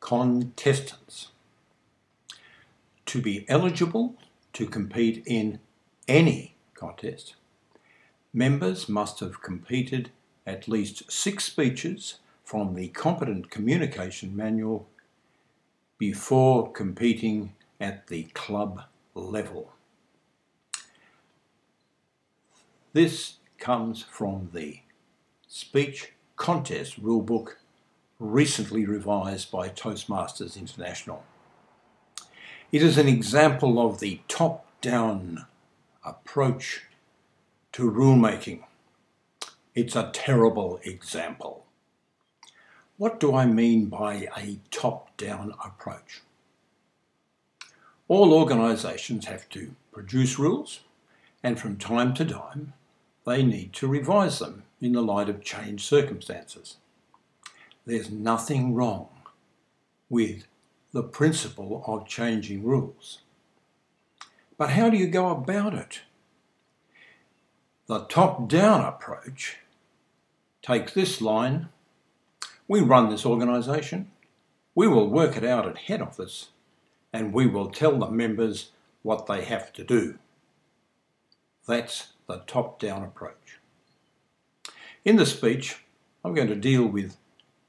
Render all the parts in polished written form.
contestants. To be eligible to compete in any contest, members must have completed at least 6 speeches from the Competent Communication Manual before competing at the club level. This comes from the Speech Contest Rulebook, recently revised by Toastmasters International. It is an example of the top-down approach to rulemaking. It's a terrible example. What do I mean by a top-down approach? All organisations have to produce rules, and from time to time they need to revise them in the light of changed circumstances. There's nothing wrong with the principle of changing rules. But how do you go about it? The top-down approach takes this line: we run this organisation, we will work it out at head office, and we will tell the members what they have to do. That's the top-down approach. In the speech, I'm going to deal with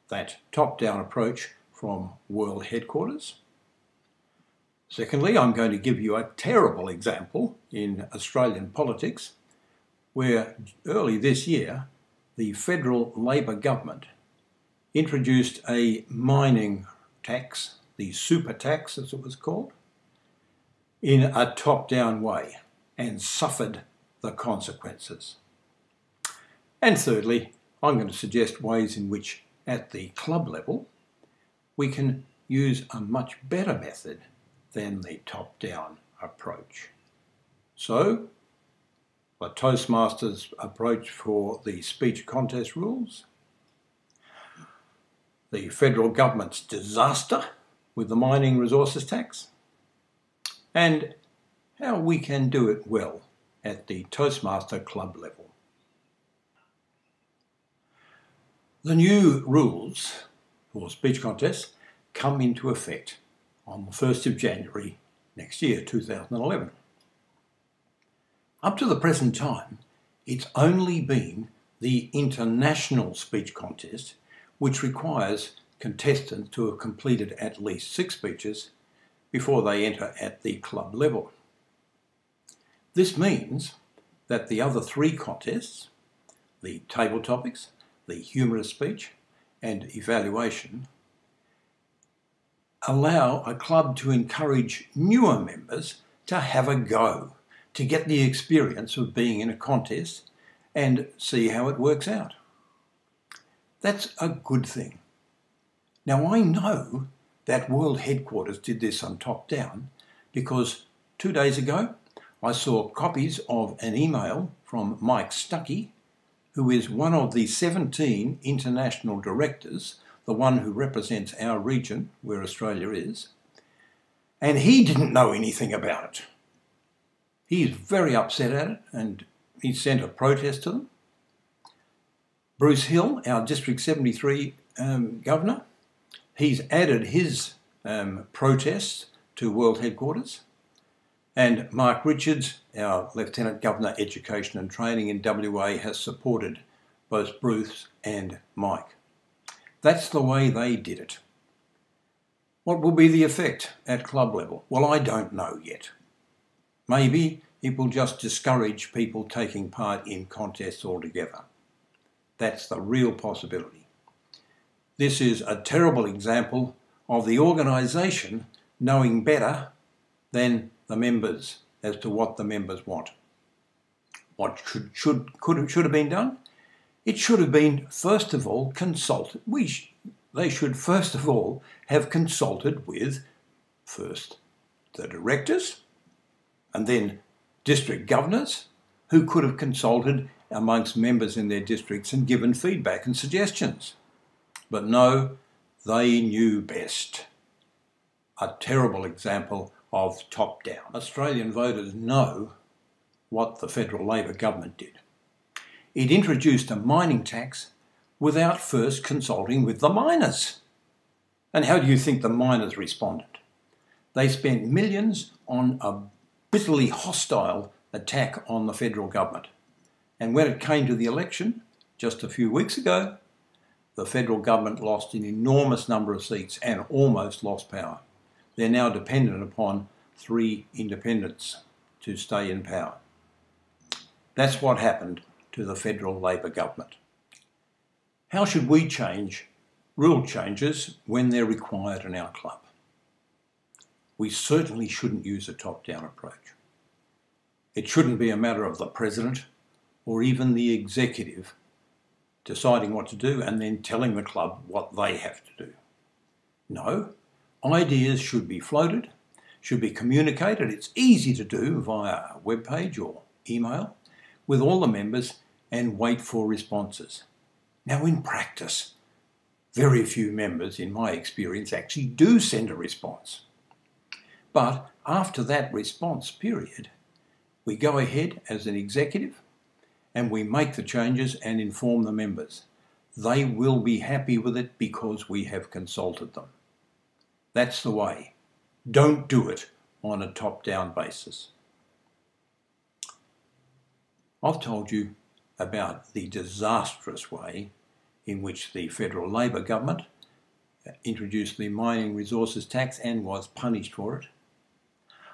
that top-down approach from World Headquarters. Secondly, I'm going to give you a terrible example in Australian politics, where early this year the federal Labor government introduced a mining tax, the super tax as it was called, in a top-down way, and suffered the consequences. And thirdly, I'm going to suggest ways in which at the club level we can use a much better method than the top-down approach. So, the Toastmasters approach for the speech contest rules, the federal government's disaster with the mining resources tax, and how we can do it well at the Toastmaster club level. The new rules for speech contests come into effect on the 1st of January next year, 2011. Up to the present time, it's only been the international speech contest which requires contestants to have completed at least 6 speeches before they enter at the club level. This means that the other 3 contests, the table topics, the humorous speech and evaluation, allow a club to encourage newer members to have a go, to get the experience of being in a contest and see how it works out. That's a good thing. Now, I know that World Headquarters did this on top-down because 2 days ago I saw copies of an email from Mike Stuckey, who is one of the 17 international directors, the one who represents our region where Australia is, and he didn't know anything about it. He's very upset at it, and he sent a protest to them. Bruce Hill, our District 73 governor, he's added his protest to World Headquarters. And Mark Richards, our Lieutenant Governor Education and Training in WA, has supported both Bruce and Mike. That's the way they did it. What will be the effect at club level? Well, I don't know yet. Maybe it will just discourage people taking part in contests altogether. That's the real possibility. This is a terrible example of the organisation knowing better than the members as to what the members want. What should have been done? It should have been, first of all, consulted. They should first of all have consulted with first the directors and then district governors, who could have consulted amongst members in their districts and given feedback and suggestions. But no, they knew best. A terrible example of top-down. Australian voters know what the federal Labor government did. It introduced a mining tax without first consulting with the miners. And how do you think the miners responded? They spent millions on a bitterly hostile attack on the federal government. And when it came to the election, just a few weeks ago, the federal government lost an enormous number of seats and almost lost power. They're now dependent upon 3 independents to stay in power. That's what happened to the federal Labor government. How should we change rule changes when they're required in our club? We certainly shouldn't use a top-down approach. It shouldn't be a matter of the president or even the executive deciding what to do and then telling the club what they have to do. No, ideas should be floated, should be communicated. It's easy to do via a web page or email with all the members and wait for responses. Now, in practice, very few members, in my experience, actually do send a response. But after that response period, we go ahead as an executive and we make the changes and inform the members. They will be happy with it because we have consulted them. That's the way. Don't do it on a top-down basis. I've told you about the disastrous way in which the federal Labor government introduced the mining resources tax and was punished for it.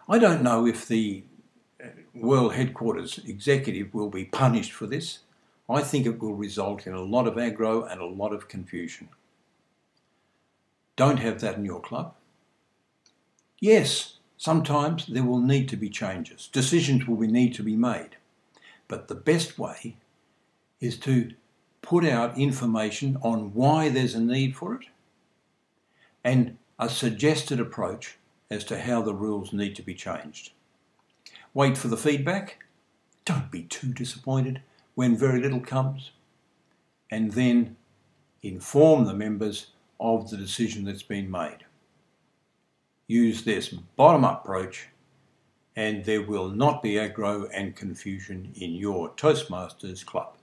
I don't know if the World Headquarters executive will be punished for this. I think it will result in a lot of aggro and a lot of confusion. Don't have that in your club. Yes, sometimes there will need to be changes. Decisions will need to be made. But the best way is to put out information on why there's a need for it and a suggested approach as to how the rules need to be changed. Wait for the feedback. Don't be too disappointed when very little comes. And then inform the members of the decision that's been made. Use this bottom-up approach and there will not be aggro and confusion in your Toastmasters club.